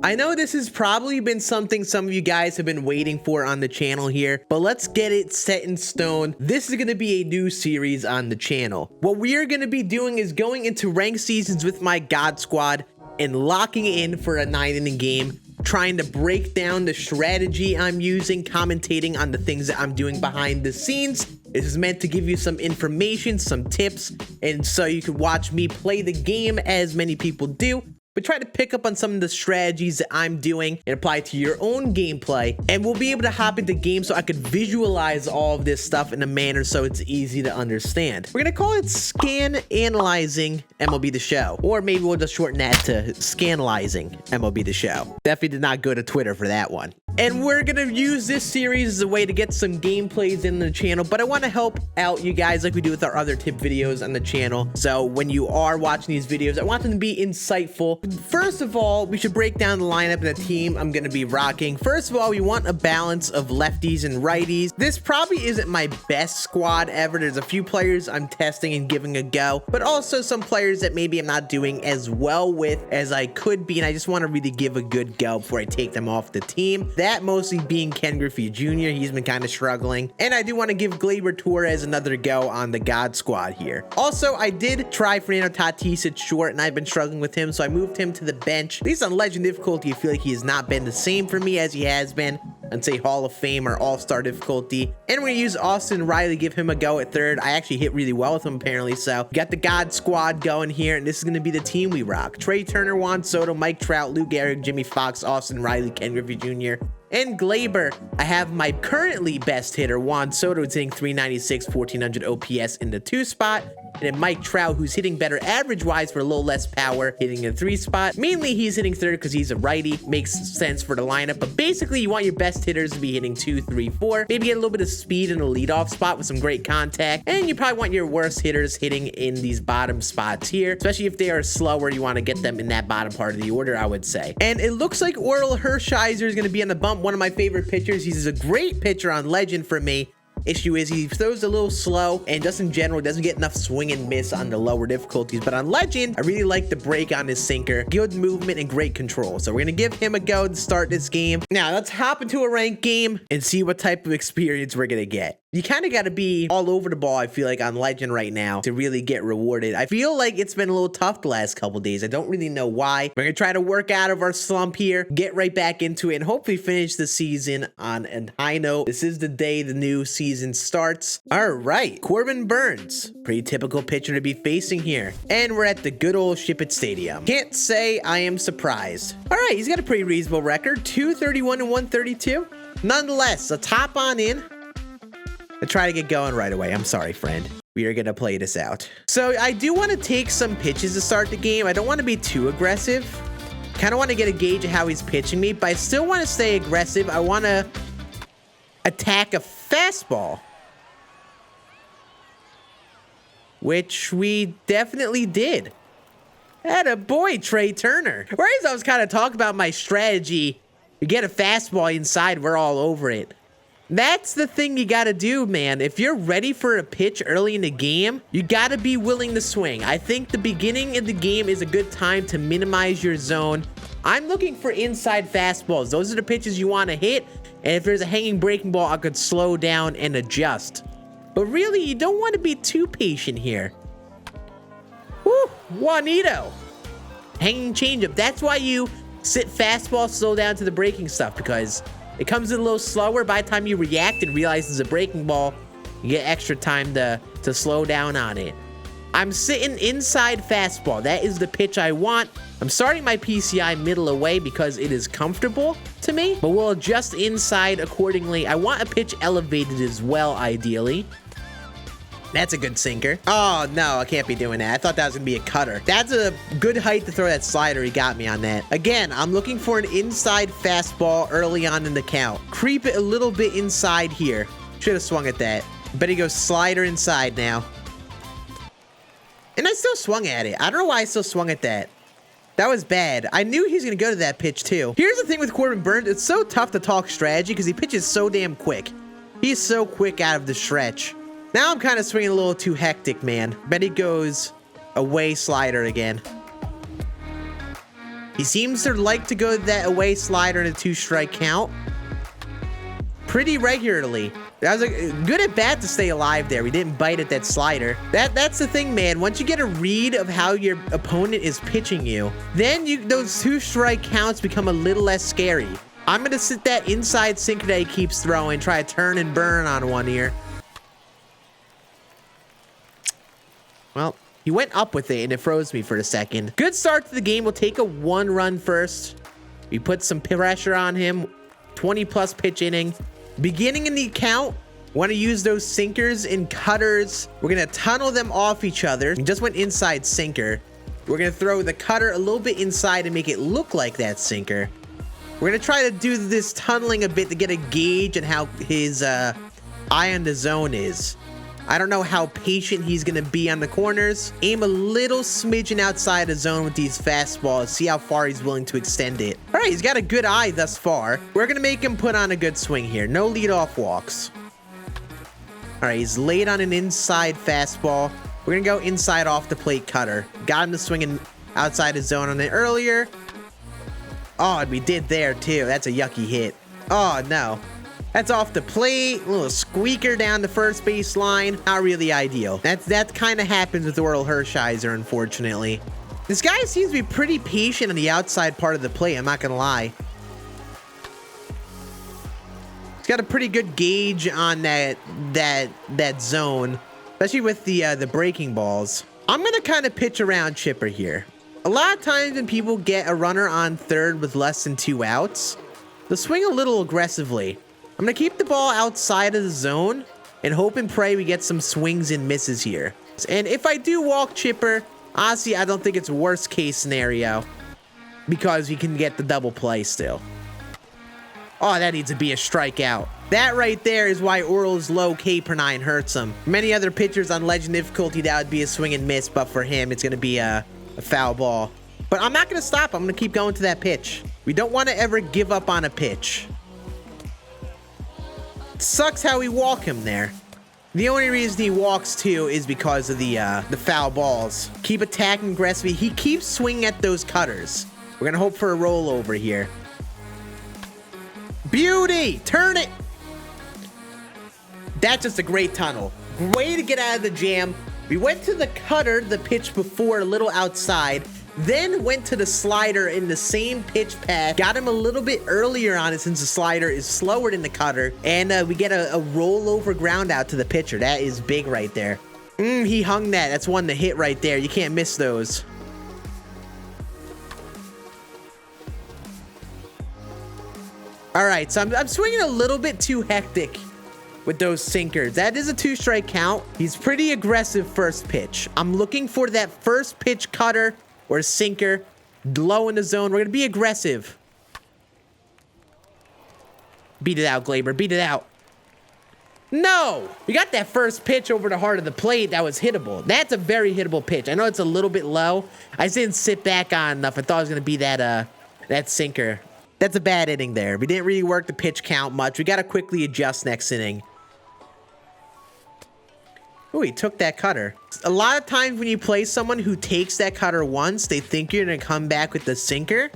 I know this has probably been something some of you guys have been waiting for on the channel here, but let's get it set in stone. This is going to be a new series on the channel. What we are going to be doing is going into ranked seasons with my God Squad and locking in for a 9-inning game, trying to break down the strategy I'm using, commentating on the things that I'm doing behind the scenes. This is meant to give you some information, some tips, and so you can watch me play the game as many people do, but try to pick up on some of the strategies that I'm doing and apply to your own gameplay. And we'll be able to hop into games so I could visualize all of this stuff in a manner so it's easy to understand. We're gonna call it Scann Analyzing MLB the Show, or maybe we'll just shorten that to Scannalizing MLB the Show. Definitely did not go to Twitter for that one. And we're gonna use this series as a way to get some gameplays in the channel, but I want to help out you guys like we do with our other tip videos on the channel. So when you are watching these videos, I want them to be insightful. First of all, we should break down the lineup and the team I'm gonna be rocking. First of all, we want a balance of lefties and righties. This probably isn't my best squad ever. There's a few players I'm testing and giving a go, but also some players that maybe I'm not doing as well with as I could be, and I just want to really give a good go before I take them off the team. That mostly being Ken Griffey Jr. He's been kind of struggling. And I do want to give Gleyber Torres another go on the God Squad here. Also, I did try Fernando Tatis at short, and I've been struggling with him, so I moved him to the bench. At least on Legend difficulty, I feel like he has not been the same for me as he has been on, say, Hall of Fame or All-Star difficulty. And we're going to use Austin Riley, give him a go at third. I actually hit really well with him, apparently, so we got the God Squad going here, and this is going to be the team we rock. Trey Turner, Juan Soto, Mike Trout, Lou Gehrig, Jimmy Fox, Austin Riley, Ken Griffey Jr., and Gleyber. I have my currently best hitter, Juan Soto, who's hitting 396, 1400 OPS in the 2 spot. And then Mike Trout, who's hitting better average-wise for a little less power, hitting in the 3 spot. Mainly, he's hitting third because he's a righty. Makes sense for the lineup. But basically, you want your best hitters to be hitting 2, 3, 4. Maybe get a little bit of speed in the leadoff spot with some great contact. And you probably want your worst hitters hitting in these bottom spots here. Especially if they are slower, you want to get them in that bottom part of the order, I would say. And it looks like Orel Hershiser is going to be on the bump. One of my favorite pitchers. He's a great pitcher on Legend for me. Issue is he throws a little slow and just in general doesn't get enough swing and miss on the lower difficulties, but on Legend I really like the break on his sinker, good movement and great control. So we're gonna give him a go to start this game. Now let's hop into a ranked game and see what type of experience we're gonna get. You kind of got to be all over the ball, I feel like, on Legend right now to really get rewarded. I feel like it's been a little tough the last couple days. I don't really know why. We're going to try to work out of our slump here, get right back into it, and hopefully finish the season on a high note. This is the day the new season starts. All right, Corbin Burns. Pretty typical pitcher to be facing here. And we're at the good old Ship It Stadium. Can't say I am surprised. All right, he's got a pretty reasonable record, 231 and 132. Nonetheless, let's hop on in. I try to get going right away. I'm sorry, friend. We are going to play this out. So I do want to take some pitches to start the game. I don't want to be too aggressive. Kind of want to get a gauge of how he's pitching me, but I still want to stay aggressive. I want to attack a fastball, which we definitely did. Atta boy, Trey Turner. Whereas I was kind of talking about my strategy, you get a fastball inside, we're all over it. That's the thing you got to do, man. If you're ready for a pitch early in the game, you got to be willing to swing. I think the beginning of the game is a good time to minimize your zone. I'm looking for inside fastballs. Those are the pitches you want to hit. And if there's a hanging breaking ball, I could slow down and adjust. But really, you don't want to be too patient here. Woo, Juanito. Hanging changeup. That's why you sit fastball, slow down to the breaking stuff, because it comes in a little slower. By the time you react and realize it's a breaking ball, you get extra time to slow down on it. I'm sitting inside fastball. That is the pitch I want. I'm starting my PCI middle away because it is comfortable to me, but we'll adjust inside accordingly. I want a pitch elevated as well, ideally. That's a good sinker. Oh, no, I can't be doing that. I thought that was going to be a cutter. That's a good height to throw that slider. He got me on that. Again, I'm looking for an inside fastball early on in the count. Creep it a little bit inside here. Should have swung at that. But he goes slider inside now. And I still swung at it. I don't know why I still swung at that. That was bad. I knew he was going to go to that pitch, too. Here's the thing with Corbin Burns. It's so tough to talk strategy because he pitches so damn quick. He's so quick out of the stretch. Now I'm kind of swinging a little too hectic, man. Bet he goes away slider again. He seems to like to go that away slider in a 2-strike count pretty regularly. That was a good at bat to stay alive there. We didn't bite at that slider. That's the thing, man. Once you get a read of how your opponent is pitching you, then those 2-strike counts become a little less scary. I'm going to sit that inside sinker that he keeps throwing, try to turn and burn on one here. Well, he went up with it, and it froze me for a second. Good start to the game. We'll take a 1-run first. We put some pressure on him. 20-plus pitch inning. Beginning in the count, want to use those sinkers and cutters. We're going to tunnel them off each other. We just went inside sinker. We're going to throw the cutter a little bit inside and make it look like that sinker. We're going to try to do this tunneling a bit to get a gauge on how his eye on the zone is. I don't know how patient he's going to be on the corners. Aim a little smidgen outside the zone with these fastballs. See how far he's willing to extend it. All right, he's got a good eye thus far. We're going to make him put on a good swing here. No leadoff walks. All right, he's late on an inside fastball. We're going to go inside off the plate cutter. Got him to swinging outside his zone on it earlier. Oh, and we did there too. That's a yucky hit. Oh, no. That's off the plate. A little squeaker down the first base line. Not really ideal. That kind of happens with Oral Hershiser, unfortunately. This guy seems to be pretty patient on the outside part of the plate. I'm not going to lie. He's got a pretty good gauge on that zone, especially with the breaking balls. I'm going to kind of pitch around Chipper here. A lot of times when people get a runner on third with less than 2 outs, they'll swing a little aggressively. I'm going to keep the ball outside of the zone and hope and pray we get some swings and misses here. And if I do walk Chipper, honestly, I don't think it's worst case scenario because we can get the double play still. Oh, that needs to be a strikeout. That right there is why Oral's low K per 9 hurts him. Many other pitchers on legend difficulty, that would be a swing and miss, but for him, it's going to be a foul ball. But I'm not going to stop. I'm going to keep going to that pitch. We don't want to ever give up on a pitch. Sucks how we walk him there. The only reason he walks too is because of the foul balls. Keep attacking aggressively. He keeps swinging at those cutters. We're gonna hope for a rollover here. Beauty! Turn it! That's just a great tunnel. Way to get out of the jam. We went to the cutter, the pitch before, a little outside. Then went to the slider in the same pitch path. Got him a little bit earlier on it since the slider is slower than the cutter. And we get a rollover ground out to the pitcher. That is big right there. He hung that. That's one to hit right there. You can't miss those. All right, so I'm swinging a little bit too hectic with those sinkers. That is a 2-strike count. He's pretty aggressive first pitch. I'm looking for that first pitch cutter or sinker, low in the zone. We're going to be aggressive. Beat it out, Glaber. Beat it out. No! We got that first pitch over the heart of the plate that was hittable. That's a very hittable pitch. I know it's a little bit low. I just didn't sit back on enough. I thought it was going to be that sinker. That's a bad inning there. We didn't really work the pitch count much. We got to quickly adjust next inning. Oh, he took that cutter. A lot of times when you play someone who takes that cutter once, they think you're going to come back with the sinker.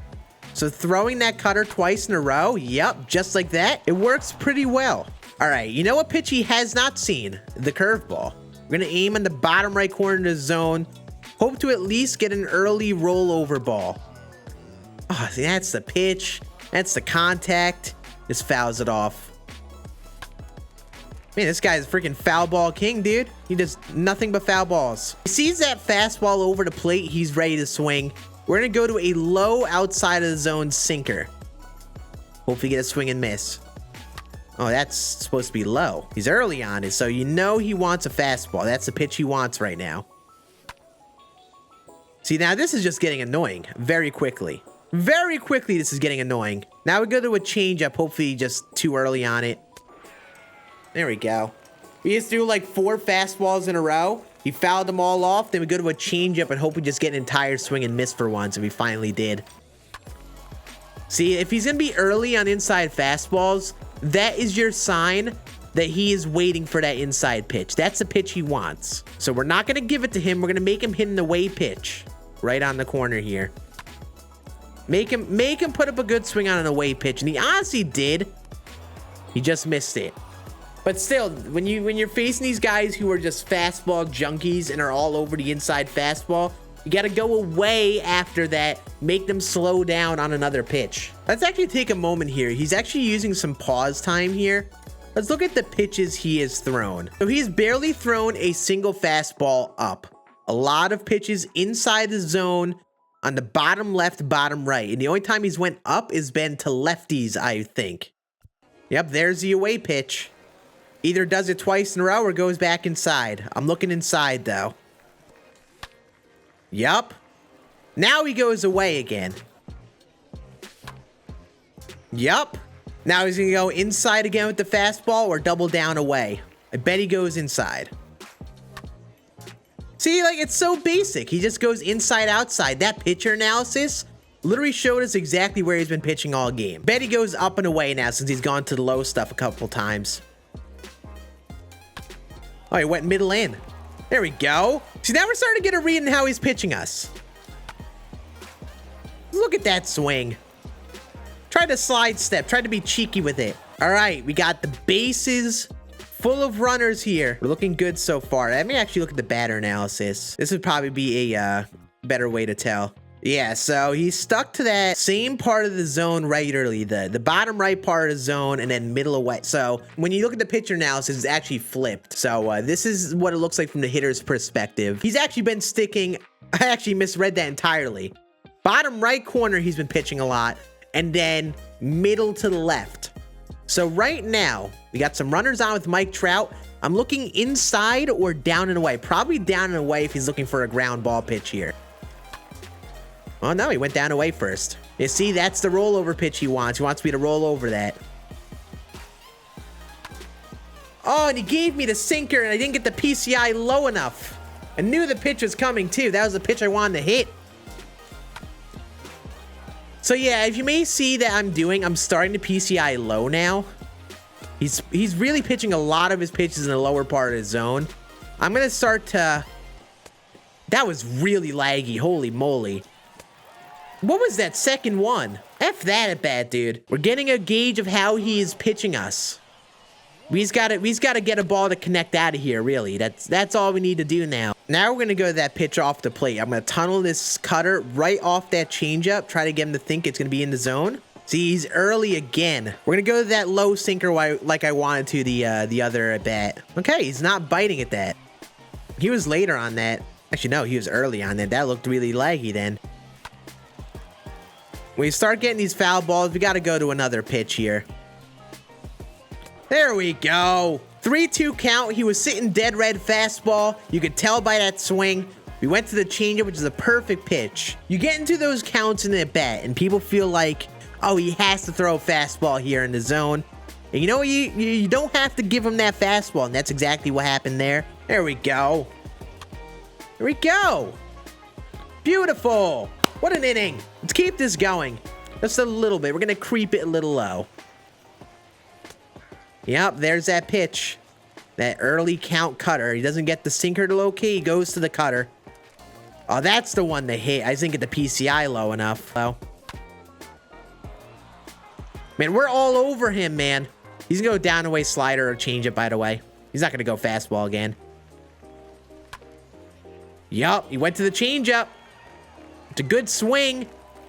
So throwing that cutter twice in a row, yep, just like that, it works pretty well. All right, you know what pitch he has not seen? The curveball. We're going to aim in the bottom right corner of the zone. Hope to at least get an early rollover ball. Oh, see, that's the pitch. That's the contact. Just fouls it off. Man, this guy's a freaking foul ball king, dude. He does nothing but foul balls. He sees that fastball over the plate. He's ready to swing. We're going to go to a low outside of the zone sinker. Hopefully get a swing and miss. Oh, that's supposed to be low. He's early on it, so you know he wants a fastball. That's the pitch he wants right now. See, now this is just getting annoying very quickly. Very quickly, this is getting annoying. Now we go to a changeup, hopefully just too early on it. There we go. We just threw like 4 fastballs in a row. He fouled them all off. Then we go to a changeup and hope we just get an entire swing and miss for once. And we finally did. See, if he's going to be early on inside fastballs, that is your sign that he is waiting for that inside pitch. That's the pitch he wants. So we're not going to give it to him. We're going to make him hit an away pitch right on the corner here. Make him put up a good swing on an away pitch. And he honestly did. He just missed it. But still, when you're facing these guys who are just fastball junkies and are all over the inside fastball, you got to go away after that, make them slow down on another pitch. Let's actually take a moment here. He's actually using some pause time here. Let's look at the pitches he has thrown. So he's barely thrown a single fastball up. A lot of pitches inside the zone on the bottom left, bottom right. And the only time he's went up has been to lefties, I think. Yep, there's the away pitch. Either does it twice in a row or goes back inside. I'm looking inside, though. Yup. Now he goes away again. Yup. Now he's going to go inside again with the fastball or double down away. I bet he goes inside. See, like, it's so basic. He just goes inside, outside. That pitcher analysis literally showed us exactly where he's been pitching all game. Bet he goes up and away now since he's gone to the low stuff a couple times. Oh, he went middle in. There we go. See, now we're starting to get a read on how he's pitching us. Look at that swing. Tried to slide step. Tried to be cheeky with it. All right, we got the bases full of runners here. We're looking good so far. Let me actually look at the batter analysis. This would probably be a better way to tell. Yeah, so he's stuck to that same part of the zone regularly, the bottom right part of the zone and then middle away. So when you look at the pitcher analysis, it's actually flipped. So this is what it looks like from the hitter's perspective. He's actually been sticking, I actually misread that entirely. Bottom right corner, he's been pitching a lot, and then middle to the left. So right now, we got some runners on with Mike Trout. I'm looking inside or down and away. Probably down and away if he's looking for a ground ball pitch here. Oh, no, he went down away first. You see, that's the rollover pitch he wants. He wants me to roll over that. Oh, and he gave me the sinker, and I didn't get the PCI low enough. I knew the pitch was coming, too. That was the pitch I wanted to hit. So, yeah, as you may see that I'm starting to PCI low now. He's really pitching a lot of his pitches in the lower part of his zone. I'm going to start to... That was really laggy. Holy moly. What was that second one? F that at bat, dude. We're getting a gauge of how he is pitching us. We've got to get a ball to connect out of here, really. That's all we need to do now. Now we're going to go to that pitch off the plate. I'm going to tunnel this cutter right off that changeup. Try to get him to think it's going to be in the zone. See, he's early again. We're going to go to that low sinker like I wanted to the other at bat. Okay, he's not biting at that. He was later on that. Actually, no, he was early on that. That looked really laggy then. When you start getting these foul balls, we got to go to another pitch here. There we go. 3-2 count. He was sitting dead red fastball. You could tell by that swing. We went to the changeup, which is a perfect pitch. You get into those counts in the bat, and people feel like, oh, he has to throw a fastball here in the zone. And you know, you don't have to give him that fastball, and that's exactly what happened there. There we go. There we go. Beautiful. What an inning. Let's keep this going. Just a little bit. We're going to creep it a little low. Yep, there's that pitch. That early count cutter. He doesn't get the sinker to locate. He goes to the cutter. Oh, that's the one they hit. I just didn't get the PCI low enough, though. Man, we're all over him, man. He's going to go down away slider or change it, by the way. He's not going to go fastball again. Yup, he went to the changeup. It's a good swing.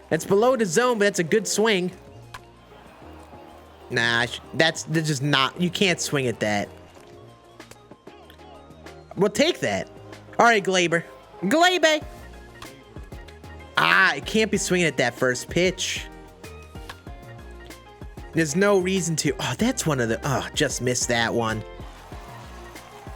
That's below the zone, but that's a good swing. Nah, that's just not... You can't swing at that. We'll take that. All right, Glaber. Glaber! Ah, it can't be swinging at that first pitch. There's no reason to... Oh, that's one of the... Oh, just missed that one.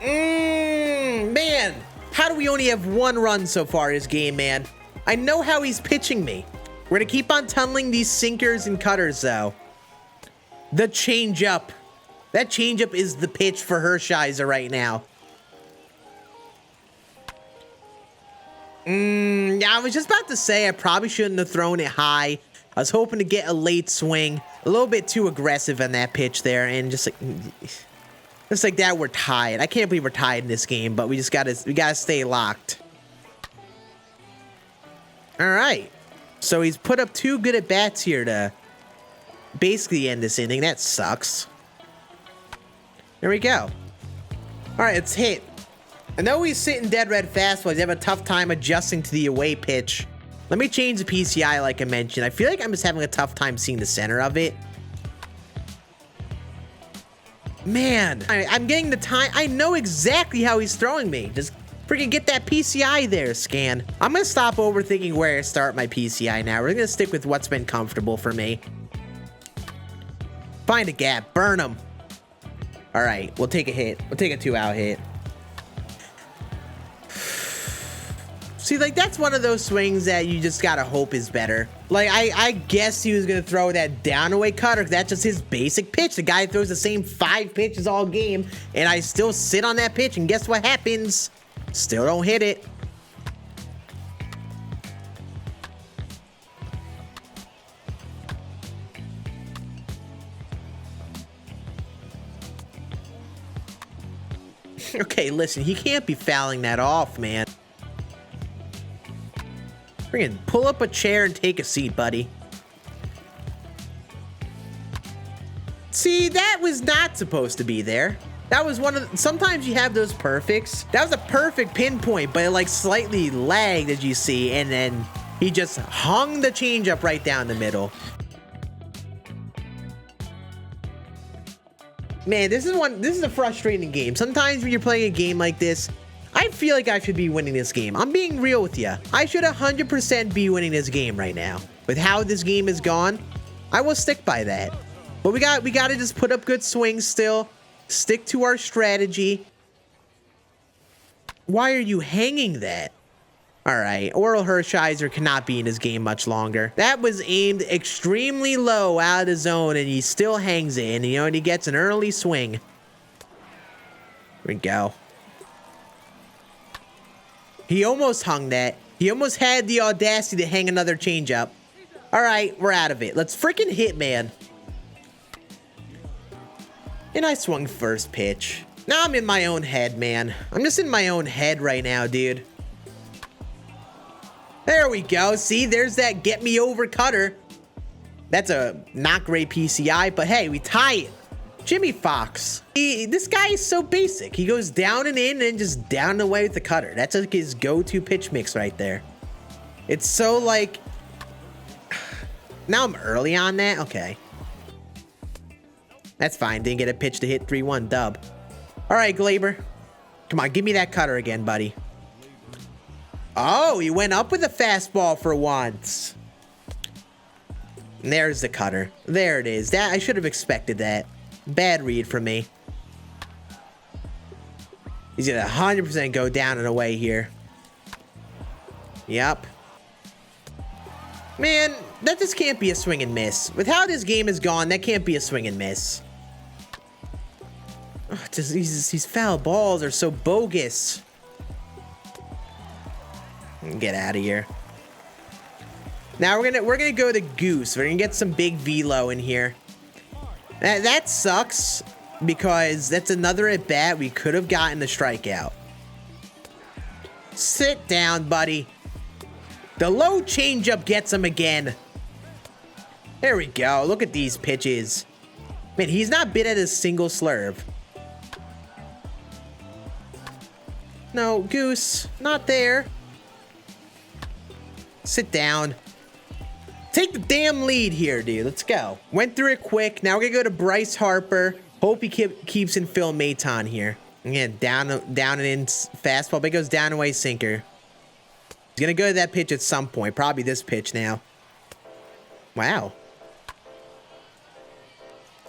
Man. How do we only have one run so far this game, man? I know how he's pitching me. We're going to keep on tunneling these sinkers and cutters, though. The changeup. That changeup is the pitch for Hershiser right now. Yeah, I was just about to say I probably shouldn't have thrown it high. I was hoping to get a late swing. A little bit too aggressive on that pitch there. And just like that, we're tied. I can't believe we're tied in this game, but we gotta stay locked. All right. So he's put up 2 good at bats here to basically end this inning. That sucks. There we go. All right, it's hit. I know he's sitting dead red fastball. He's having a tough time adjusting to the away pitch. Let me change the PCI like I mentioned. I feel like I'm just having a tough time seeing the center of it. Man, I'm getting the time. I know exactly how he's throwing me. Just freaking get that PCI there, Scann. I'm going to stop overthinking where I start my PCI now. We're going to stick with what's been comfortable for me. Find a gap. Burn him. All right, we'll take a hit. We'll take a 2-out hit. See, like, that's one of those swings that you just gotta hope is better. Like, I guess he was gonna throw that down away cutter. That's just his basic pitch. The guy throws the same 5 pitches all game, and I still sit on that pitch, and guess what happens? Still don't hit it. Okay, listen, he can't be fouling that off, man. Freaking pull up a chair and take a seat, buddy. See, that was not supposed to be there. That was one of the, sometimes you have those perfects. That was a perfect pinpoint, but it like slightly lagged, as you see, and then he just hung the changeup right down the middle. Man, this is a frustrating game. Sometimes when you're playing a game like this, I feel like I should be winning this game. I'm being real with you. I should 100% be winning this game right now. With how this game is gone, I will stick by that. But we got to just put up good swings still. Stick to our strategy. Why are you hanging that? All right, Oral Hershiser cannot be in this game much longer. That was aimed extremely low out of the zone, and he still hangs it, and he gets an early swing. Here we go. He almost hung that. He almost had the audacity to hang another changeup. All right, we're out of it. Let's freaking hit, man. And I swung first pitch. Now I'm in my own head, man. I'm just in my own head right now, dude. There we go. See, there's that get me over cutter. That's a not great PCI, but hey, we tie it. Jimmy Fox. This guy is so basic. He goes down and in and just down and away with the cutter. That's like his go-to pitch mix right there. It's so like... Now I'm early on that? Okay. That's fine. Didn't get a pitch to hit 3-1 dub. All right, Glaber. Come on, give me that cutter again, buddy. Oh, he went up with a fastball for once. And there's the cutter. There it is. That I should have expected that. Bad read from me. He's going to 100% go down and away here. Yep. Man, that just can't be a swing and miss. With how this game is gone, that can't be a swing and miss. Oh, these foul balls are so bogus. Get out of here. Now we're gonna go to Goose. We're gonna get some big velo in here. That sucks because that's another at bat we could have gotten the strikeout. Sit down, buddy. The low changeup gets him again. There we go. Look at these pitches. Man, he's not bit at a single slurve. No, Goose, not there. Sit down. Take the damn lead here, dude. Let's go. Went through it quick. Now we're gonna go to Bryce Harper. Hope he keeps in Phil Maton here. Again, down and in fastball, but it goes down away sinker. He's gonna go to that pitch at some point. Probably this pitch now. Wow.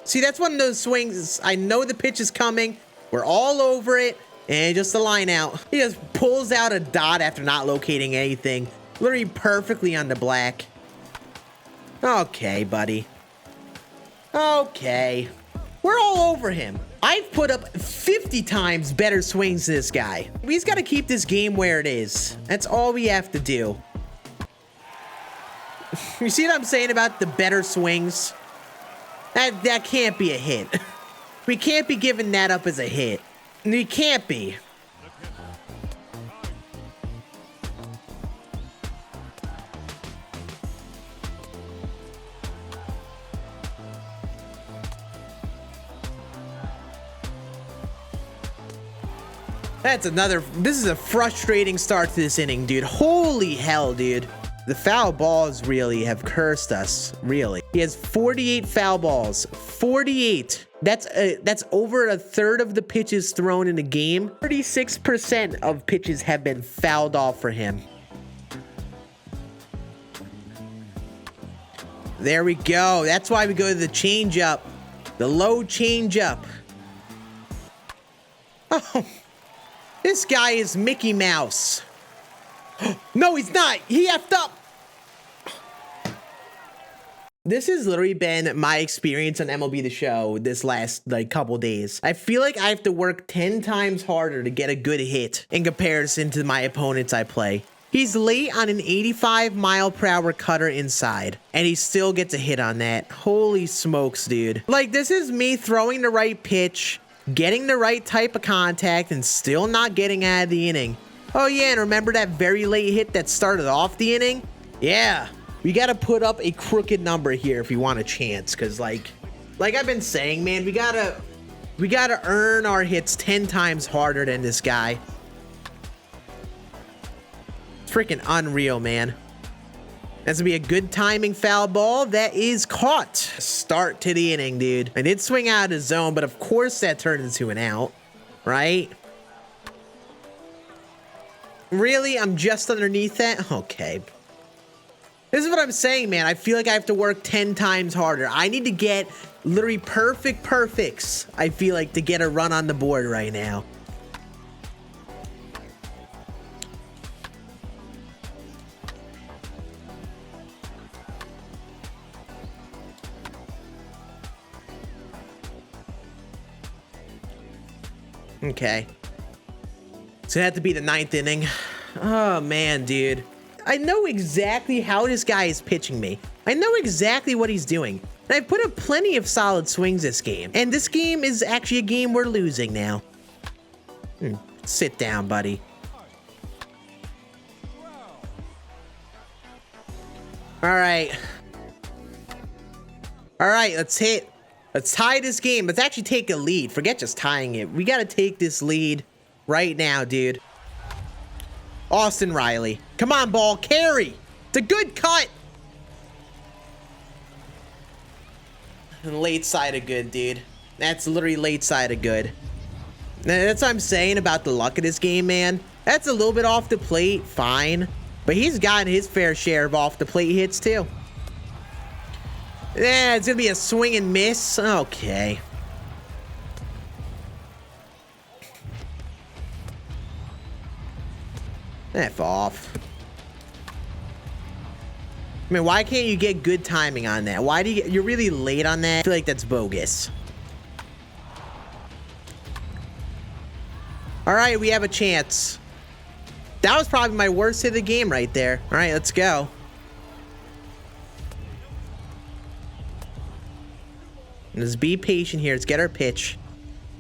See, that's one of those swings. I know the pitch is coming. We're all over it. And just the line out. He just pulls out a dot after not locating anything. Literally perfectly on the black. Okay, buddy. Okay. We're all over him. I've put up 50 times better swings than this guy. He's got to keep this game where it is. That's all we have to do. You see what I'm saying about the better swings? That can't be a hit. We can't be giving that up as a hit. We can't be. This is a frustrating start to this inning, dude. Holy hell, dude. The foul balls really have cursed us, really. He has 48 foul balls, 48. That's over a third of the pitches thrown in a game. 36% of pitches have been fouled off for him. There we go. That's why we go to the changeup, the low changeup. Oh, this guy is Mickey Mouse. No, he's not. He effed up. This has literally been my experience on MLB the Show this last couple days. I feel like I have to work 10 times harder to get a good hit in comparison to my opponents I play. He's late on an 85-mile-per-hour cutter inside, and he still gets a hit on that. Holy smokes, dude. Like, this is me throwing the right pitch, getting the right type of contact, and still not getting out of the inning. Oh, yeah, and remember that very late hit that started off the inning? Yeah. We got to put up a crooked number here if we want a chance, because, like I've been saying, man, we gotta earn our hits 10 times harder than this guy. Freaking unreal, man. That's gonna be a good timing foul ball. That is caught. Start to the inning, dude. I did swing out of the zone, but of course that turned into an out, right? Really? I'm just underneath that? Okay. This is what I'm saying, man. I feel like I have to work 10 times harder. I need to get literally perfects, I feel like, to get a run on the board right now. Okay. It's gonna have to be the 9th inning. Oh, man, dude. I know exactly how this guy is pitching me. I know exactly what he's doing. And I've put up plenty of solid swings this game. And this game is actually a game we're losing now. Sit down, buddy. All right. All right, let's tie this game. Let's actually take a lead. Forget just tying it. We got to take this lead right now, dude. Austin Riley. Come on, ball. Carry. It's a good cut. And late side of good, dude. That's literally late side of good. That's what I'm saying about the luck of this game, man. That's a little bit off the plate. Fine. But he's gotten his fair share of off the plate hits, too. Yeah, it's going to be a swing and miss. Okay. F off. I mean, why can't you get good timing on that? Why do you're really late on that? I feel like that's bogus. All right, we have a chance. That was probably my worst hit of the game right there. All right, let's go. Let's be patient here. Let's get our pitch.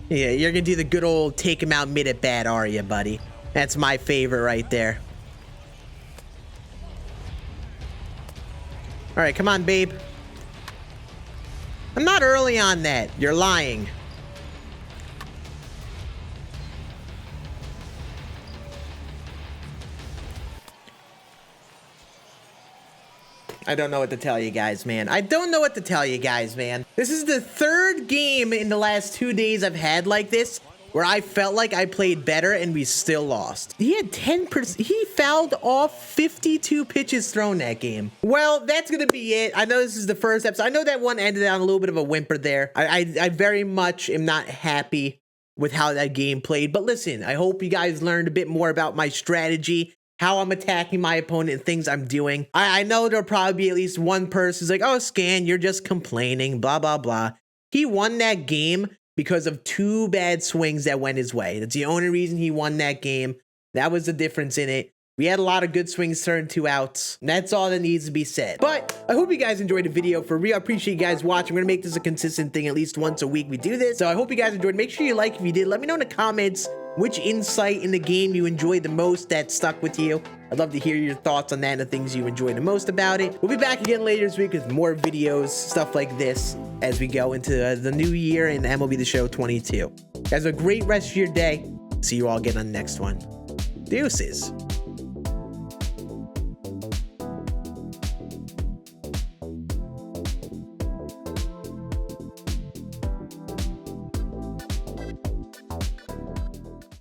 Yeah, you're going to do the good old take him out mid at bat, are you, buddy? That's my favorite right there. All right, come on, babe. I'm not early on that. You're lying. I don't know what to tell you guys, man. I don't know what to tell you guys, man. This is the third game in the last 2 days I've had like this where I felt like I played better and we still lost. He had 10%. He fouled off 52 pitches thrown that game. Well, that's going to be it. I know this is the first episode. I know that one ended on a little bit of a whimper there. I very much am not happy with how that game played. But listen, I hope you guys learned a bit more about my strategy, how I'm attacking my opponent, and things I'm doing. I know there'll probably be at least one person who's like, oh, Scan, you're just complaining, blah, blah, blah. He won that game because of 2 bad swings that went his way. That's the only reason he won that game. That was the difference in it. We had a lot of good swings turned 2 outs. And that's all that needs to be said. But I hope you guys enjoyed the video. For real, I appreciate you guys watching. We're gonna make this a consistent thing. At least once a week we do this. So I hope you guys enjoyed. Make sure you like if you did. Let me know in the comments which insight in the game you enjoyed the most that stuck with you. I'd love to hear your thoughts on that and the things you enjoyed the most about it. We'll be back again later this week with more videos, stuff like this, as we go into the new year in MLB the Show 22. Guys, have a great rest of your day. See you all again on the next one. Deuces.